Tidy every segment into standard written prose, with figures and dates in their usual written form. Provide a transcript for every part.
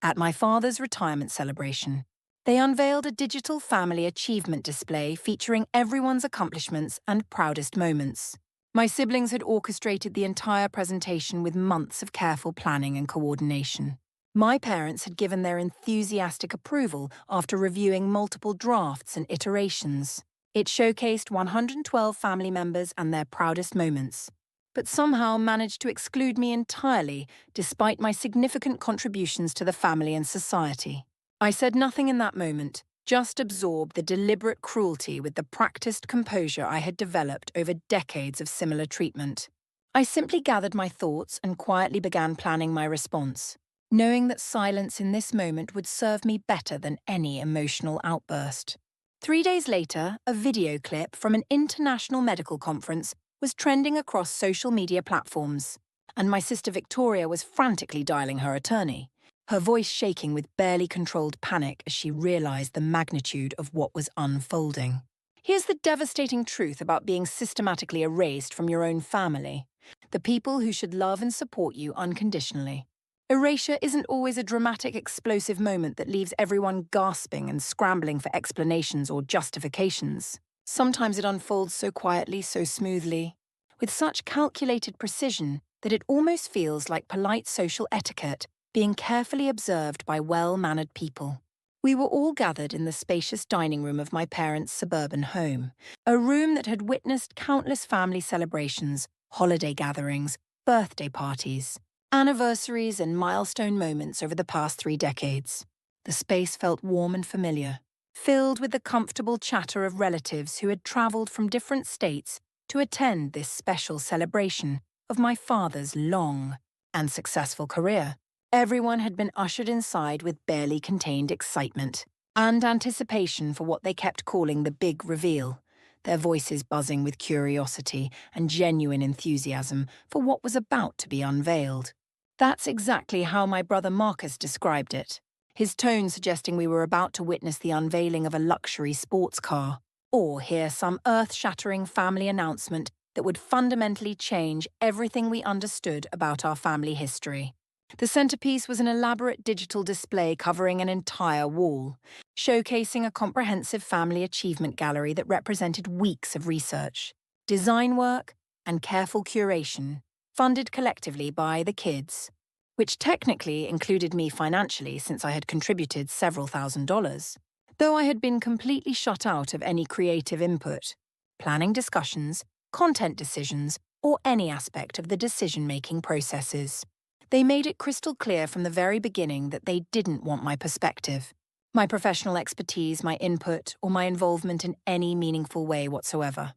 At my father's retirement celebration, they unveiled a digital family achievement display featuring everyone's accomplishments and proudest moments. My siblings had orchestrated the entire presentation with months of careful planning and coordination. My parents had given their enthusiastic approval after reviewing multiple drafts and iterations. It showcased 112 family members and their proudest moments, but somehow managed to exclude me entirely despite my significant contributions to the family and society. I said nothing in that moment, just absorbed the deliberate cruelty with the practiced composure I had developed over decades of similar treatment. I simply gathered my thoughts and quietly began planning my response, knowing that silence in this moment would serve me better than any emotional outburst. 3 days later, a video clip from an international medical conference was trending across social media platforms, and my sister Victoria was frantically dialing her attorney, her voice shaking with barely controlled panic as she realized the magnitude of what was unfolding. Here's the devastating truth about being systematically erased from your own family, the people who should love and support you unconditionally. Erasure isn't always a dramatic, explosive moment that leaves everyone gasping and scrambling for explanations or justifications. Sometimes it unfolds so quietly, so smoothly, with such calculated precision that it almost feels like polite social etiquette being carefully observed by well-mannered people. We were all gathered in the spacious dining room of my parents' suburban home, a room that had witnessed countless family celebrations, holiday gatherings, birthday parties, anniversaries and milestone moments over the past 3 decades. The space felt warm and familiar, filled with the comfortable chatter of relatives who had traveled from different states to attend this special celebration of my father's long and successful career. Everyone had been ushered inside with barely contained excitement and anticipation for what they kept calling the big reveal, their voices buzzing with curiosity and genuine enthusiasm for what was about to be unveiled. That's exactly how my brother Marcus described it, his tone suggesting we were about to witness the unveiling of a luxury sports car, or hear some earth-shattering family announcement that would fundamentally change everything we understood about our family history. The centerpiece was an elaborate digital display covering an entire wall, showcasing a comprehensive family achievement gallery that represented weeks of research, design work, and careful curation, funded collectively by the kids, which technically included me financially since I had contributed several $1,000s, though I had been completely shut out of any creative input, planning discussions, content decisions, or any aspect of the decision-making processes. They made it crystal clear from the very beginning that they didn't want my perspective, my professional expertise, my input, or my involvement in any meaningful way whatsoever.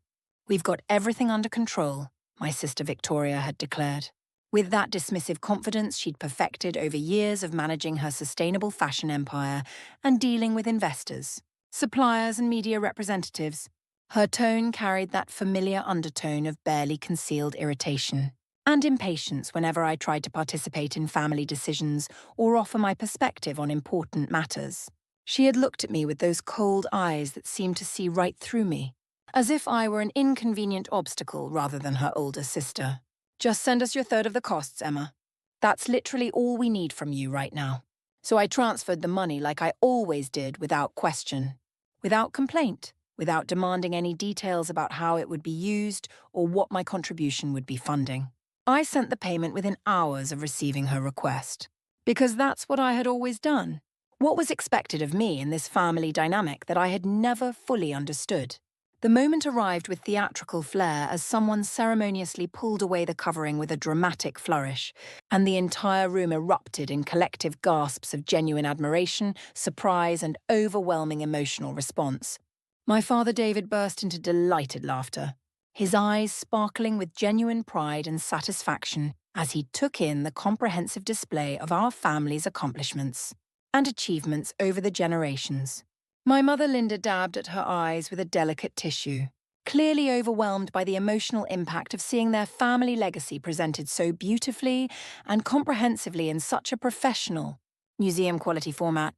"We've got everything under control," my sister Victoria had declared, with that dismissive confidence she'd perfected over years of managing her sustainable fashion empire and dealing with investors, suppliers, and media representatives. Her tone carried that familiar undertone of barely concealed irritation and impatience whenever I tried to participate in family decisions or offer my perspective on important matters. She had looked at me with those cold eyes that seemed to see right through me, as if I were an inconvenient obstacle rather than her older sister. "Just send us your third of the costs, Emma. That's literally all we need from you right now." So I transferred the money like I always did, without question, without complaint, without demanding any details about how it would be used or what my contribution would be funding. I sent the payment within hours of receiving her request, because that's what I had always done, what was expected of me in this family dynamic that I had never fully understood. The moment arrived with theatrical flair as someone ceremoniously pulled away the covering with a dramatic flourish, and the entire room erupted in collective gasps of genuine admiration, surprise, and overwhelming emotional response. My father David burst into delighted laughter, his eyes sparkling with genuine pride and satisfaction as he took in the comprehensive display of our family's accomplishments and achievements over the generations. My mother Linda dabbed at her eyes with a delicate tissue, clearly overwhelmed by the emotional impact of seeing their family legacy presented so beautifully and comprehensively in such a professional, museum-quality format.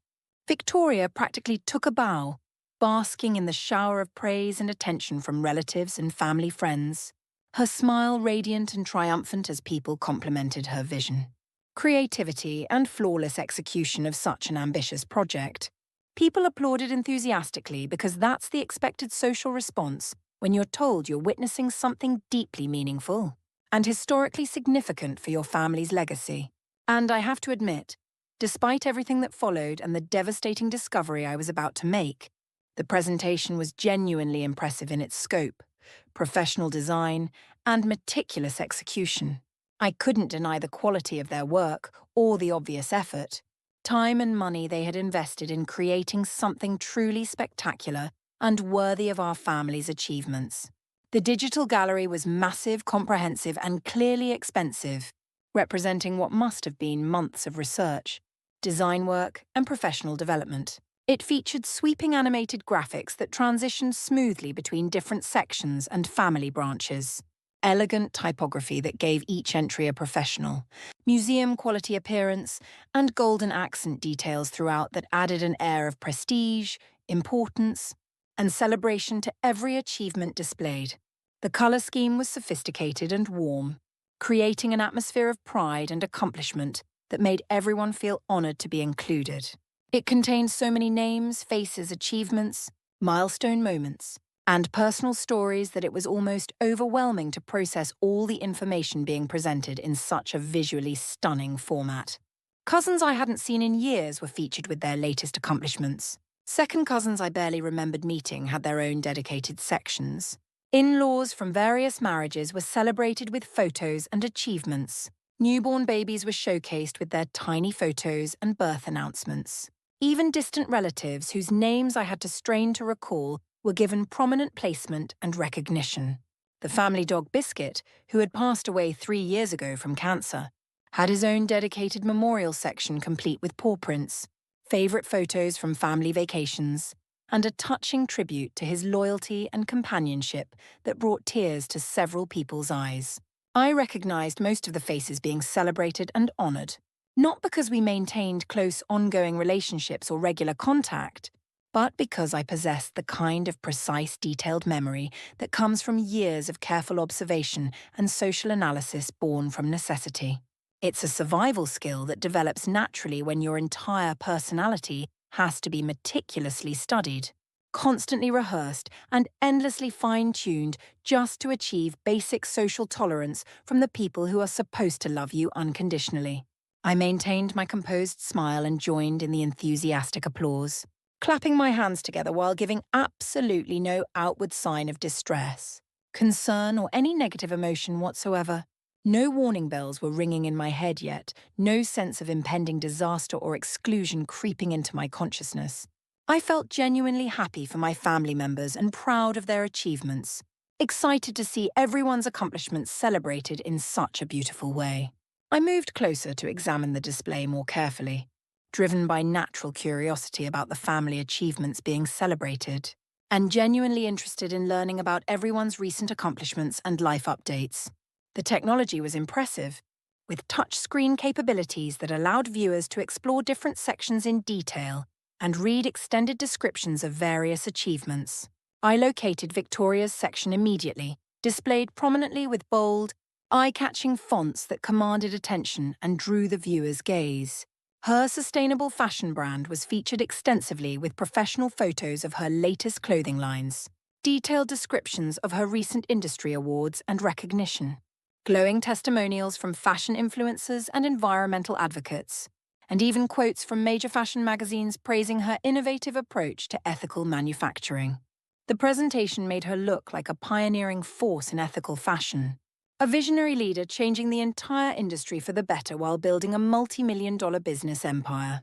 Victoria practically took a bow, basking in the shower of praise and attention from relatives and family friends, her smile radiant and triumphant as people complimented her vision. creativity, and flawless execution of such an ambitious project. People applauded enthusiastically because that's the expected social response when you're told you're witnessing something deeply meaningful and historically significant for your family's legacy. And I have to admit, despite everything that followed and the devastating discovery I was about to make, the presentation was genuinely impressive in its scope, professional design, and meticulous execution. I couldn't deny the quality of their work or the obvious effort, time and money they had invested in creating something truly spectacular and worthy of our family's achievements. The digital gallery was massive, comprehensive, and clearly expensive, representing what must have been months of research, design work, and professional development. It featured sweeping animated graphics that transitioned smoothly between different sections and family branches, elegant typography that gave each entry a professional, museum-quality appearance, and golden accent details throughout that added an air of prestige, importance, and celebration to every achievement displayed. The color scheme was sophisticated and warm, creating an atmosphere of pride and accomplishment that made everyone feel honored to be included. It contained so many names, faces, achievements, milestone moments, and personal stories that it was almost overwhelming to process all the information being presented in such a visually stunning format. Cousins I hadn't seen in years were featured with their latest accomplishments. Second cousins I barely remembered meeting had their own dedicated sections. In-laws from various marriages were celebrated with photos and achievements. Newborn babies were showcased with their tiny photos and birth announcements. Even distant relatives whose names I had to strain to recall were given prominent placement and recognition. The family dog Biscuit, who had passed away 3 years ago from cancer, had his own dedicated memorial section complete with paw prints, favourite photos from family vacations, and a touching tribute to his loyalty and companionship that brought tears to several people's eyes. I recognised most of the faces being celebrated and honoured, not because we maintained close ongoing relationships or regular contact, but because I possessed the kind of precise, detailed memory that comes from years of careful observation and social analysis born from necessity. It's a survival skill that develops naturally when your entire personality has to be meticulously studied, constantly rehearsed, and endlessly fine-tuned just to achieve basic social tolerance from the people who are supposed to love you unconditionally. I maintained my composed smile and joined in the enthusiastic applause, clapping my hands together while giving absolutely no outward sign of distress, concern, or any negative emotion whatsoever. No warning bells were ringing in my head yet, no sense of impending disaster or exclusion creeping into my consciousness. I felt genuinely happy for my family members and proud of their achievements, excited to see everyone's accomplishments celebrated in such a beautiful way. I moved closer to examine the display more carefully, driven by natural curiosity about the family achievements being celebrated, and genuinely interested in learning about everyone's recent accomplishments and life updates. The technology was impressive, with touchscreen capabilities that allowed viewers to explore different sections in detail and read extended descriptions of various achievements. I located Victoria's section immediately, displayed prominently with bold, eye-catching fonts that commanded attention and drew the viewer's gaze. Her sustainable fashion brand was featured extensively with professional photos of her latest clothing lines, detailed descriptions of her recent industry awards and recognition, glowing testimonials from fashion influencers and environmental advocates, and even quotes from major fashion magazines praising her innovative approach to ethical manufacturing. The presentation made her look like a pioneering force in ethical fashion, a visionary leader changing the entire industry for the better while building a multi-million-dollar business empire.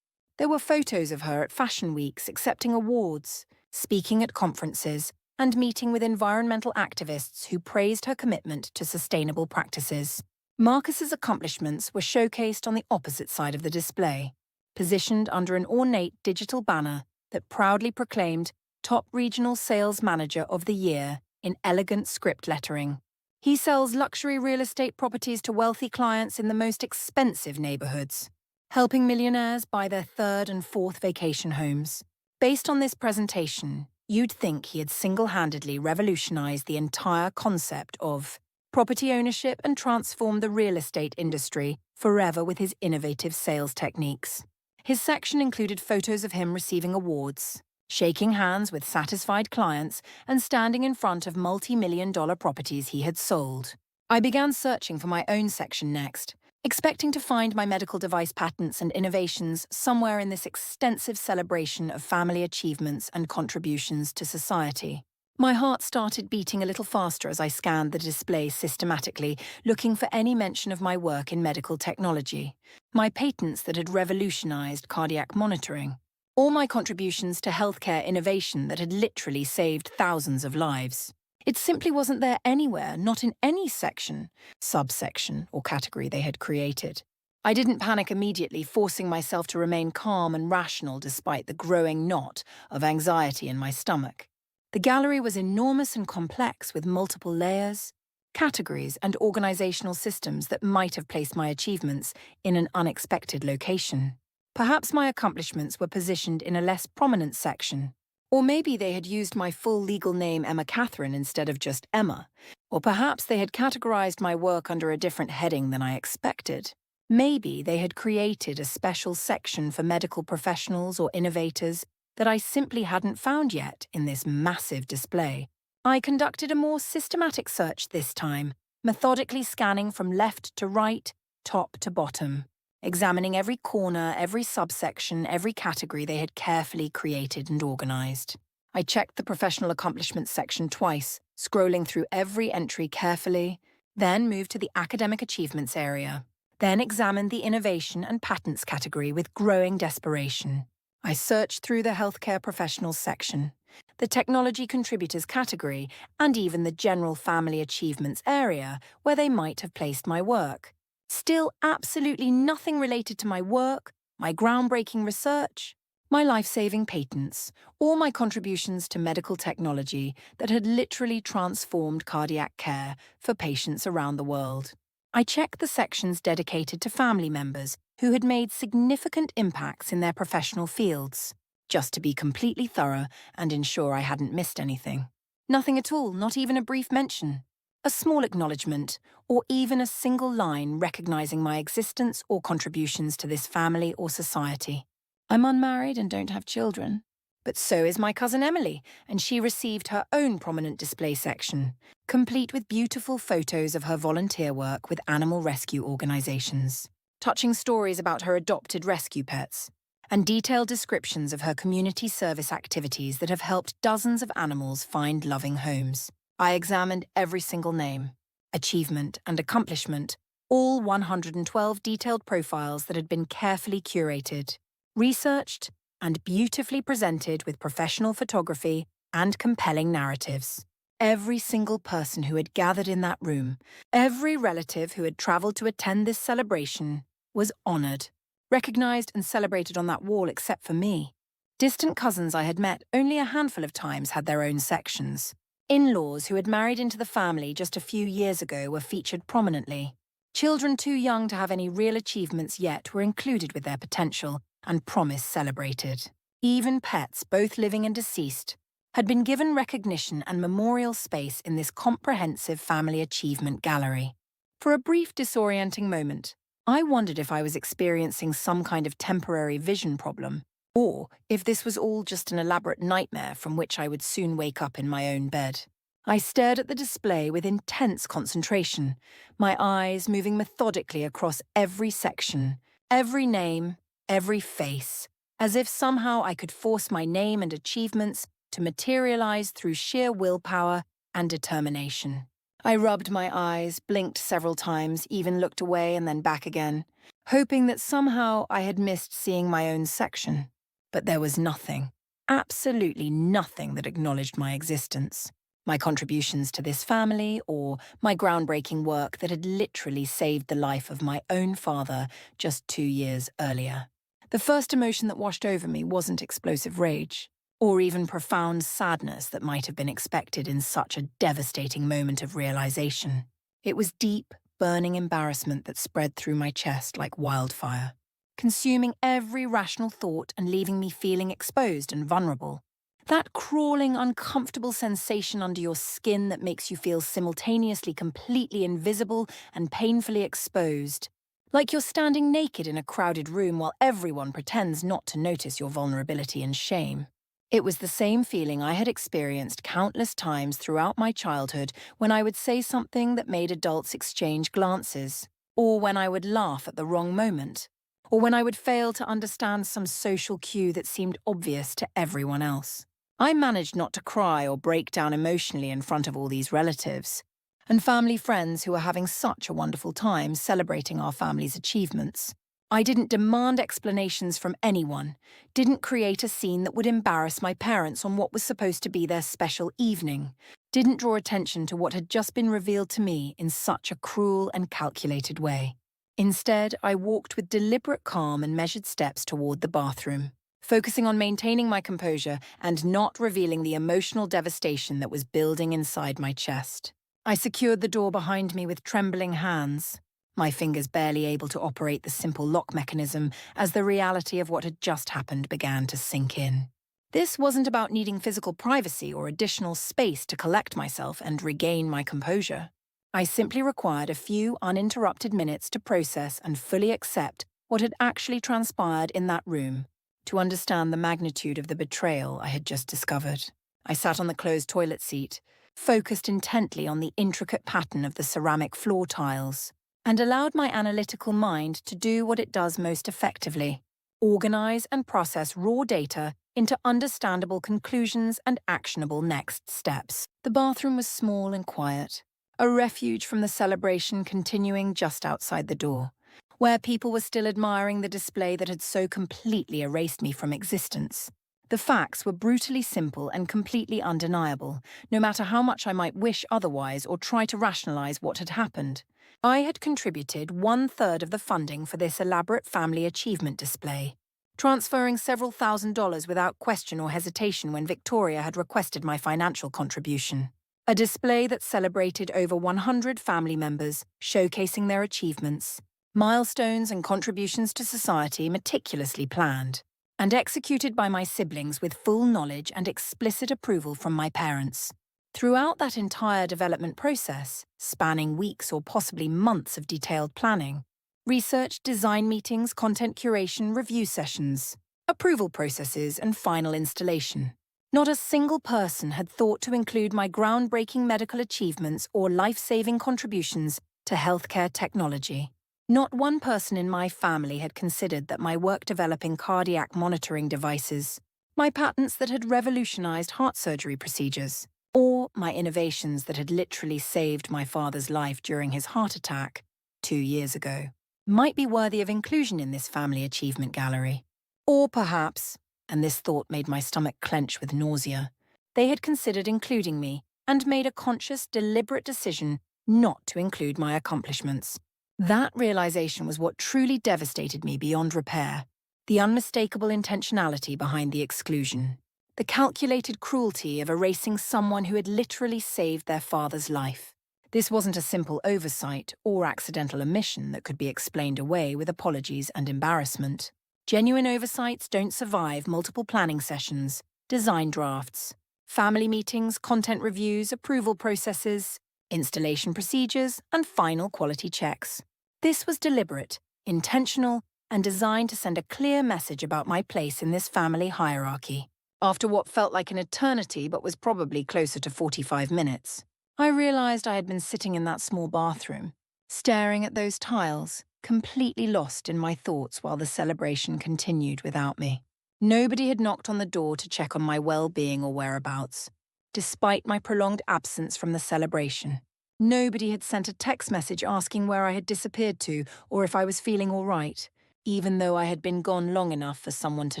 There were photos of her at fashion weeks accepting awards, speaking at conferences, and meeting with environmental activists who praised her commitment to sustainable practices. Marcus's accomplishments were showcased on the opposite side of the display, positioned under an ornate digital banner that proudly proclaimed Top Regional Sales Manager of the Year in elegant script lettering. He sells luxury real estate properties to wealthy clients in the most expensive neighborhoods, helping millionaires buy their third and fourth vacation homes. Based on this presentation, you'd think he had single-handedly revolutionized the entire concept of property ownership, and transformed the real estate industry forever with his innovative sales techniques. His section included photos of him receiving awards, shaking hands with satisfied clients, and standing in front of multi-million-dollar properties he had sold. I began searching for my own section next, expecting to find my medical device patents and innovations somewhere in this extensive celebration of family achievements and contributions to society. My heart started beating a little faster as I scanned the display systematically, looking for any mention of my work in medical technology, my patents that had revolutionized cardiac monitoring, or my contributions to healthcare innovation that had literally saved thousands of lives. It simply wasn't there anywhere, not in any section, subsection, or category they had created. I didn't panic immediately, forcing myself to remain calm and rational despite the growing knot of anxiety in my stomach. The gallery was enormous and complex, with multiple layers, categories, and organizational systems that might have placed my achievements in an unexpected location. Perhaps my accomplishments were positioned in a less prominent section. Or maybe they had used my full legal name Emma Catherine instead of just Emma. Or perhaps they had categorized my work under a different heading than I expected. Maybe they had created a special section for medical professionals or innovators that I simply hadn't found yet in this massive display. I conducted a more systematic search this time, methodically scanning from left to right, top to bottom, examining every corner, every subsection, every category they had carefully created and organized. I checked the professional accomplishments section twice, scrolling through every entry carefully, then moved to the academic achievements area, then examined the innovation and patents category with growing desperation. I searched through the healthcare professionals section, the technology contributors category, and even the general family achievements area where they might have placed my work. Still absolutely nothing related to my work, my groundbreaking research, my life-saving patents, or my contributions to medical technology that had literally transformed cardiac care for patients around the world. I checked the sections dedicated to family members who had made significant impacts in their professional fields, just to be completely thorough and ensure I hadn't missed anything. Nothing at all, not even a brief mention. A small acknowledgement, or even a single line recognizing my existence or contributions to this family or society. I'm unmarried and don't have children. But so is my cousin Emily, and she received her own prominent display section, complete with beautiful photos of her volunteer work with animal rescue organizations, touching stories about her adopted rescue pets, and detailed descriptions of her community service activities that have helped dozens of animals find loving homes. I examined every single name, achievement, and accomplishment, all 112 detailed profiles that had been carefully curated, researched, and beautifully presented with professional photography and compelling narratives. Every single person who had gathered in that room, every relative who had traveled to attend this celebration, was honored, recognized and celebrated on that wall except for me. Distant cousins I had met only a handful of times had their own sections. In-laws who had married into the family just a few years ago were featured prominently. Children too young to have any real achievements yet were included with their potential and promise celebrated. Even pets, both living and deceased, had been given recognition and memorial space in this comprehensive family achievement gallery. For a brief disorienting moment, I wondered if I was experiencing some kind of temporary vision problem, or if this was all just an elaborate nightmare from which I would soon wake up in my own bed. I stared at the display with intense concentration, my eyes moving methodically across every section, every name, every face, as if somehow I could force my name and achievements to materialize through sheer willpower and determination. I rubbed my eyes, blinked several times, even looked away and then back again, hoping that somehow I had missed seeing my own section. But there was nothing, absolutely nothing that acknowledged my existence, my contributions to this family, or my groundbreaking work that had literally saved the life of my own father just 2 years earlier. The first emotion that washed over me wasn't explosive rage, or even profound sadness that might have been expected in such a devastating moment of realization. It was deep, burning embarrassment that spread through my chest like wildfire, consuming every rational thought and leaving me feeling exposed and vulnerable. That crawling, uncomfortable sensation under your skin that makes you feel simultaneously completely invisible and painfully exposed. Like you're standing naked in a crowded room while everyone pretends not to notice your vulnerability and shame. It was the same feeling I had experienced countless times throughout my childhood when I would say something that made adults exchange glances, or when I would laugh at the wrong moment, or when I would fail to understand some social cue that seemed obvious to everyone else. I managed not to cry or break down emotionally in front of all these relatives and family friends who were having such a wonderful time celebrating our family's achievements. I didn't demand explanations from anyone, didn't create a scene that would embarrass my parents on what was supposed to be their special evening, didn't draw attention to what had just been revealed to me in such a cruel and calculated way. Instead, I walked with deliberate calm and measured steps toward the bathroom, focusing on maintaining my composure and not revealing the emotional devastation that was building inside my chest. I secured the door behind me with trembling hands, my fingers barely able to operate the simple lock mechanism as the reality of what had just happened began to sink in. This wasn't about needing physical privacy or additional space to collect myself and regain my composure. I simply required a few uninterrupted minutes to process and fully accept what had actually transpired in that room, to understand the magnitude of the betrayal I had just discovered. I sat on the closed toilet seat, focused intently on the intricate pattern of the ceramic floor tiles, and allowed my analytical mind to do what it does most effectively: organize and process raw data into understandable conclusions and actionable next steps. The bathroom was small and quiet, a refuge from the celebration continuing just outside the door, where people were still admiring the display that had so completely erased me from existence. The facts were brutally simple and completely undeniable, no matter how much I might wish otherwise or try to rationalize what had happened. I had contributed 1/3 of the funding for this elaborate family achievement display, transferring several $1,000s without question or hesitation when Victoria had requested my financial contribution. A display that celebrated over 100 family members, showcasing their achievements, milestones and contributions to society meticulously planned, and executed by my siblings with full knowledge and explicit approval from my parents. Throughout that entire development process, spanning weeks or possibly months of detailed planning, research, design meetings, content curation, review sessions, approval processes, and final installation, not a single person had thought to include my groundbreaking medical achievements or life-saving contributions to healthcare technology. Not one person in my family had considered that my work developing cardiac monitoring devices, my patents that had revolutionized heart surgery procedures, or my innovations that had literally saved my father's life during his heart attack 2 years ago, might be worthy of inclusion in this family achievement gallery. Or perhaps, and this thought made my stomach clench with nausea, they had considered including me and made a conscious, deliberate decision not to include my accomplishments. That realization was what truly devastated me beyond repair, the unmistakable intentionality behind the exclusion. The calculated cruelty of erasing someone who had literally saved their father's life. This wasn't a simple oversight or accidental omission that could be explained away with apologies and embarrassment. Genuine oversights don't survive multiple planning sessions, design drafts, family meetings, content reviews, approval processes, installation procedures, and final quality checks. This was deliberate, intentional, and designed to send a clear message about my place in this family hierarchy. After what felt like an eternity but was probably closer to 45 minutes, I realized I had been sitting in that small bathroom, staring at those tiles, completely lost in my thoughts while the celebration continued without me. Nobody had knocked on the door to check on my well-being or whereabouts, despite my prolonged absence from the celebration. Nobody had sent a text message asking where I had disappeared to or if I was feeling all right, even though I had been gone long enough for someone to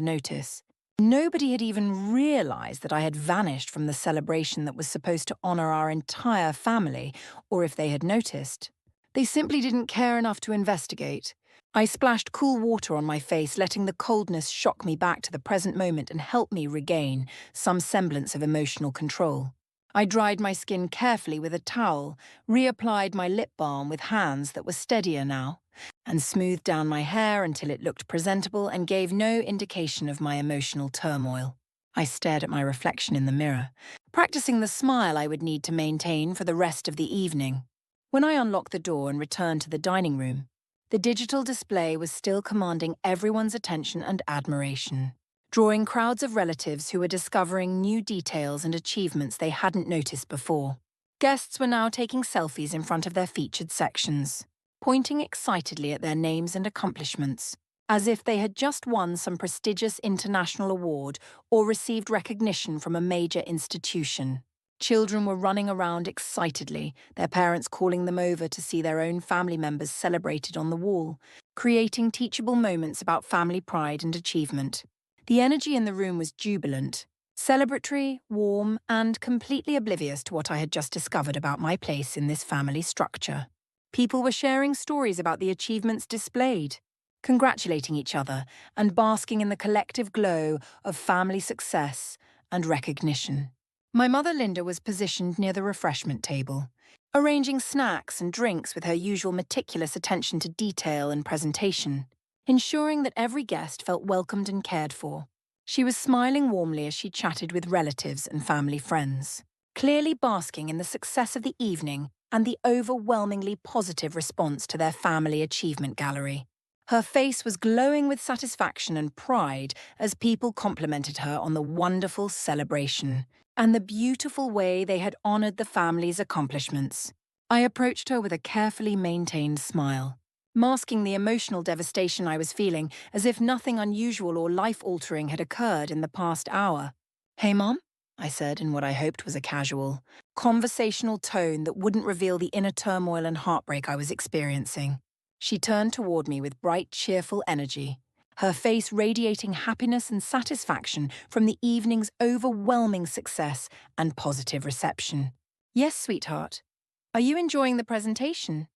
notice. Nobody had even realized that I had vanished from the celebration that was supposed to honor our entire family, or if they had noticed. They simply didn't care enough to investigate. I splashed cool water on my face, letting the coldness shock me back to the present moment and help me regain some semblance of emotional control. I dried my skin carefully with a towel, reapplied my lip balm with hands that were steadier now, and smoothed down my hair until it looked presentable and gave no indication of my emotional turmoil. I stared at my reflection in the mirror, practicing the smile I would need to maintain for the rest of the evening. When I unlocked the door and returned to the dining room, the digital display was still commanding everyone's attention and admiration, drawing crowds of relatives who were discovering new details and achievements they hadn't noticed before. Guests were now taking selfies in front of their featured sections, pointing excitedly at their names and accomplishments, as if they had just won some prestigious international award or received recognition from a major institution. Children were running around excitedly, their parents calling them over to see their own family members celebrated on the wall, creating teachable moments about family pride and achievement. The energy in the room was jubilant, celebratory, warm, and completely oblivious to what I had just discovered about my place in this family structure. People were sharing stories about the achievements displayed, congratulating each other, and basking in the collective glow of family success and recognition. My mother Linda was positioned near the refreshment table, arranging snacks and drinks with her usual meticulous attention to detail and presentation, ensuring that every guest felt welcomed and cared for. She was smiling warmly as she chatted with relatives and family friends, clearly basking in the success of the evening and the overwhelmingly positive response to their family achievement gallery. Her face was glowing with satisfaction and pride as people complimented her on the wonderful celebration and the beautiful way they had honored the family's accomplishments. I approached her with a carefully maintained smile, masking the emotional devastation I was feeling as if nothing unusual or life-altering had occurred in the past hour. "Hey, Mom," I said in what I hoped was a casual, conversational tone that wouldn't reveal the inner turmoil and heartbreak I was experiencing. She turned toward me with bright, cheerful energy, her face radiating happiness and satisfaction from the evening's overwhelming success and positive reception. "Yes, sweetheart. Are you enjoying the presentation?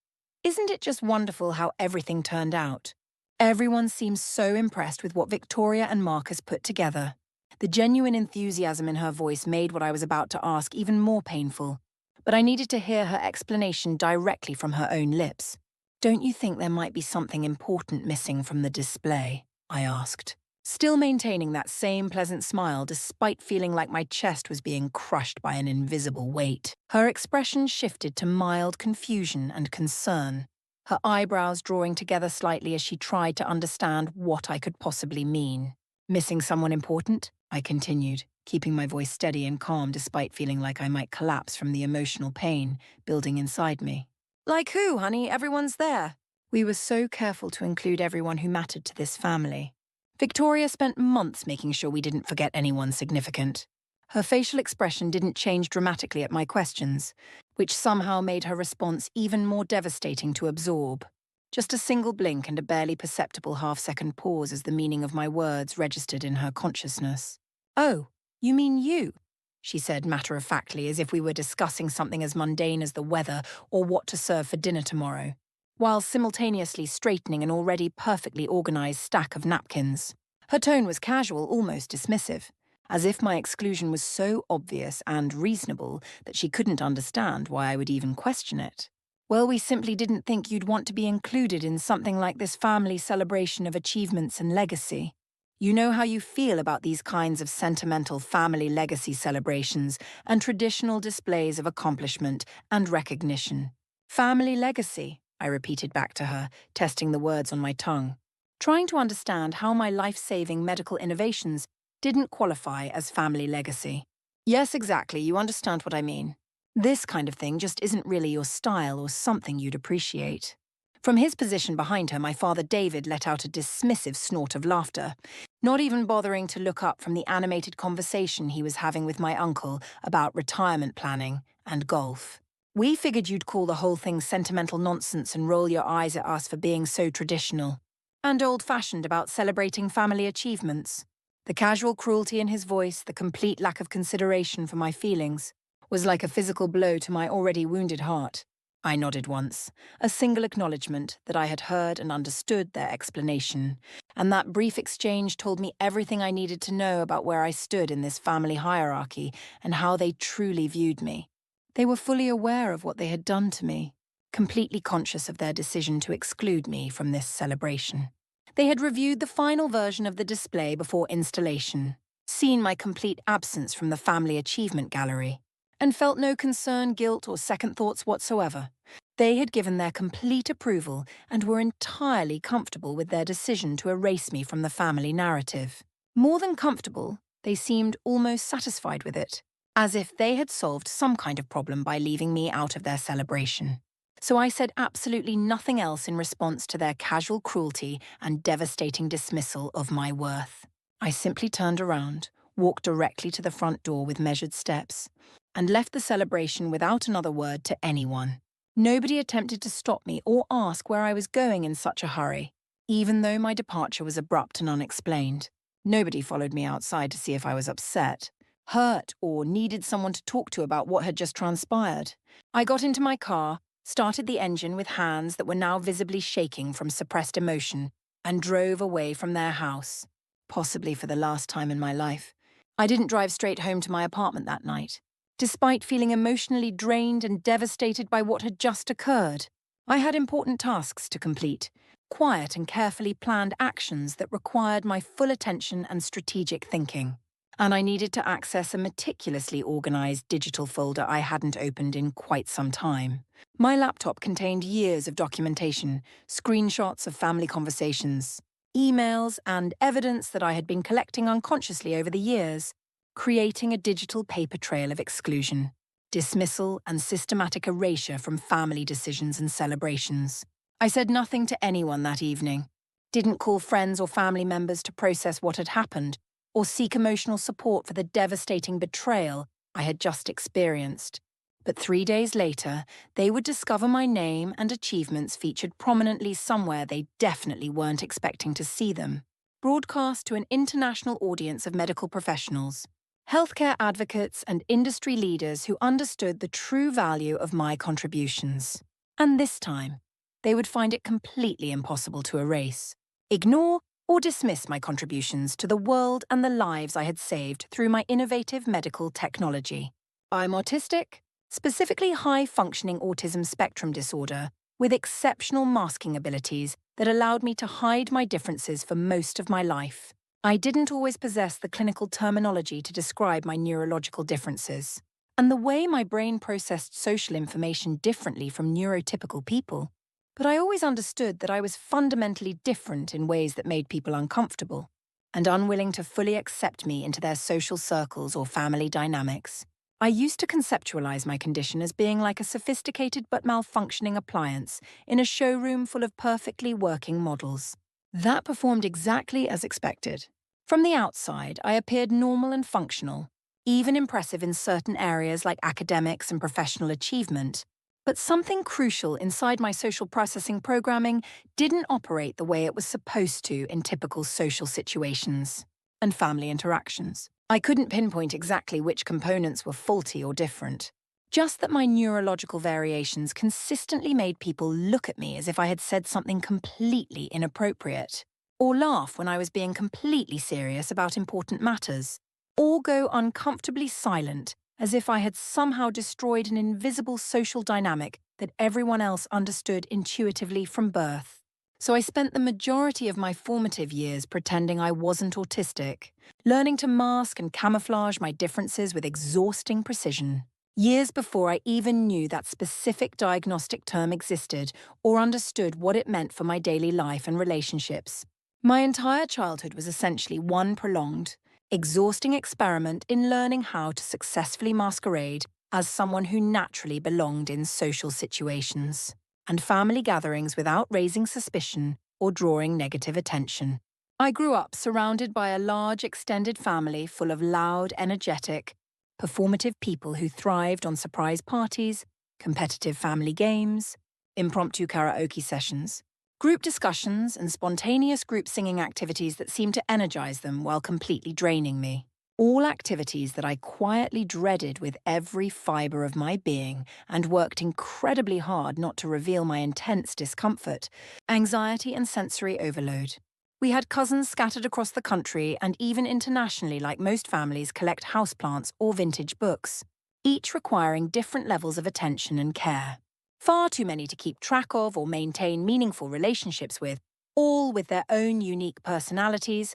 Isn't it just wonderful how everything turned out?" Everyone seemed so impressed with what Victoria and Marcus put together. The genuine enthusiasm in her voice made what I was about to ask even more painful, but I needed to hear her explanation directly from her own lips. "Don't you think there might be something important missing from the display?" I asked, still maintaining that same pleasant smile despite feeling like my chest was being crushed by an invisible weight. Her expression shifted to mild confusion and concern, her eyebrows drawing together slightly as she tried to understand what I could possibly mean. "Missing someone important?" I continued, keeping my voice steady and calm despite feeling like I might collapse from the emotional pain building inside me. "Like who, honey? Everyone's there." We were so careful to include everyone who mattered to this family. Victoria spent months making sure we didn't forget anyone significant. Her facial expression didn't change dramatically at my questions, which somehow made her response even more devastating to absorb. Just a single blink and a barely perceptible half-second pause as the meaning of my words registered in her consciousness. "Oh, you mean you?" she said matter-of-factly, as if we were discussing something as mundane as the weather or what to serve for dinner tomorrow, while simultaneously straightening an already perfectly organized stack of napkins. Her tone was casual, almost dismissive, as if my exclusion was so obvious and reasonable that she couldn't understand why I would even question it. "Well, we simply didn't think you'd want to be included in something like this family celebration of achievements and legacy. You know how you feel about these kinds of sentimental family legacy celebrations and traditional displays of accomplishment and recognition." "Family legacy," I repeated back to her, testing the words on my tongue, trying to understand how my life-saving medical innovations didn't qualify as family legacy. "Yes, exactly, you understand what I mean. This kind of thing just isn't really your style or something you'd appreciate." From his position behind her, my father David let out a dismissive snort of laughter, not even bothering to look up from the animated conversation he was having with my uncle about retirement planning and golf. "We figured you'd call the whole thing sentimental nonsense and roll your eyes at us for being so traditional and old-fashioned about celebrating family achievements." The casual cruelty in his voice, the complete lack of consideration for my feelings, was like a physical blow to my already wounded heart. I nodded once, a single acknowledgement that I had heard and understood their explanation, and that brief exchange told me everything I needed to know about where I stood in this family hierarchy and how they truly viewed me. They were fully aware of what they had done to me, completely conscious of their decision to exclude me from this celebration. They had reviewed the final version of the display before installation, seen my complete absence from the family achievement gallery, and felt no concern, guilt, or second thoughts whatsoever. They had given their complete approval and were entirely comfortable with their decision to erase me from the family narrative. More than comfortable, they seemed almost satisfied with it, as if they had solved some kind of problem by leaving me out of their celebration. So I said absolutely nothing else in response to their casual cruelty and devastating dismissal of my worth. I simply turned around, walked directly to the front door with measured steps, and left the celebration without another word to anyone. Nobody attempted to stop me or ask where I was going in such a hurry, even though my departure was abrupt and unexplained. Nobody followed me outside to see if I was upset, hurt, or needed someone to talk to about what had just transpired. I got into my car, started the engine with hands that were now visibly shaking from suppressed emotion, and drove away from their house, possibly for the last time in my life. I didn't drive straight home to my apartment that night. Despite feeling emotionally drained and devastated by what had just occurred, I had important tasks to complete, quiet and carefully planned actions that required my full attention and strategic thinking. And I needed to access a meticulously organized digital folder I hadn't opened in quite some time. My laptop contained years of documentation, screenshots of family conversations, emails, and evidence that I had been collecting unconsciously over the years, creating a digital paper trail of exclusion, dismissal, and systematic erasure from family decisions and celebrations. I said nothing to anyone that evening, didn't call friends or family members to process what had happened, or seek emotional support for the devastating betrayal I had just experienced. But 3 days later, they would discover my name and achievements featured prominently somewhere they definitely weren't expecting to see them, broadcast to an international audience of medical professionals, healthcare advocates, and industry leaders who understood the true value of my contributions. And this time, they would find it completely impossible to erase, ignore, or dismiss my contributions to the world and the lives I had saved through my innovative medical technology. I'm autistic, specifically high-functioning autism spectrum disorder, with exceptional masking abilities that allowed me to hide my differences for most of my life. I didn't always possess the clinical terminology to describe my neurological differences, and the way my brain processed social information differently from neurotypical people. But I always understood that I was fundamentally different in ways that made people uncomfortable and unwilling to fully accept me into their social circles or family dynamics. I used to conceptualize my condition as being like a sophisticated but malfunctioning appliance in a showroom full of perfectly working models. That performed exactly as expected. From the outside, I appeared normal and functional, even impressive in certain areas like academics and professional achievement. But something crucial inside my social processing programming didn't operate the way it was supposed to in typical social situations and family interactions. I couldn't pinpoint exactly which components were faulty or different, just that my neurological variations consistently made people look at me as if I had said something completely inappropriate, or laugh when I was being completely serious about important matters, or go uncomfortably silent as if I had somehow destroyed an invisible social dynamic that everyone else understood intuitively from birth. So I spent the majority of my formative years pretending I wasn't autistic, learning to mask and camouflage my differences with exhausting precision. Years before I even knew that specific diagnostic term existed or understood what it meant for my daily life and relationships. My entire childhood was essentially one prolonged, exhausting experiment in learning how to successfully masquerade as someone who naturally belonged in social situations and family gatherings without raising suspicion or drawing negative attention. I grew up surrounded by a large extended family full of loud, energetic, performative people who thrived on surprise parties, competitive family games, impromptu karaoke sessions, group discussions, and spontaneous group singing activities that seemed to energize them while completely draining me. All activities that I quietly dreaded with every fiber of my being and worked incredibly hard not to reveal my intense discomfort, anxiety, and sensory overload. We had cousins scattered across the country and even internationally, like most families collect houseplants or vintage books, each requiring different levels of attention and care. Far too many to keep track of or maintain meaningful relationships with, all with their own unique personalities,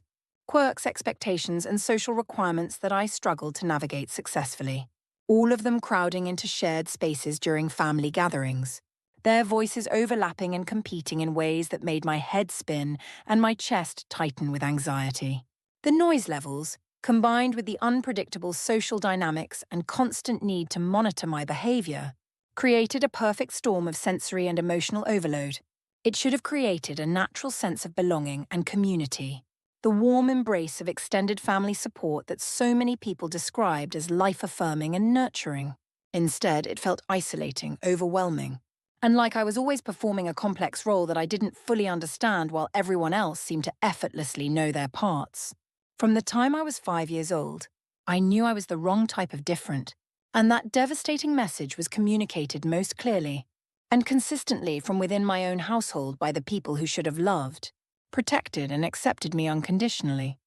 quirks, expectations, and social requirements that I struggled to navigate successfully, all of them crowding into shared spaces during family gatherings, their voices overlapping and competing in ways that made my head spin and my chest tighten with anxiety. The noise levels, combined with the unpredictable social dynamics and constant need to monitor my behavior, created a perfect storm of sensory and emotional overload. It should have created a natural sense of belonging and community, the warm embrace of extended family support that so many people described as life-affirming and nurturing. Instead, it felt isolating, overwhelming, and like I was always performing a complex role that I didn't fully understand while everyone else seemed to effortlessly know their parts. From the time I was 5 years old, I knew I was the wrong type of different, and that devastating message was communicated most clearly and consistently from within my own household by the people who should have loved, protected, and accepted me unconditionally.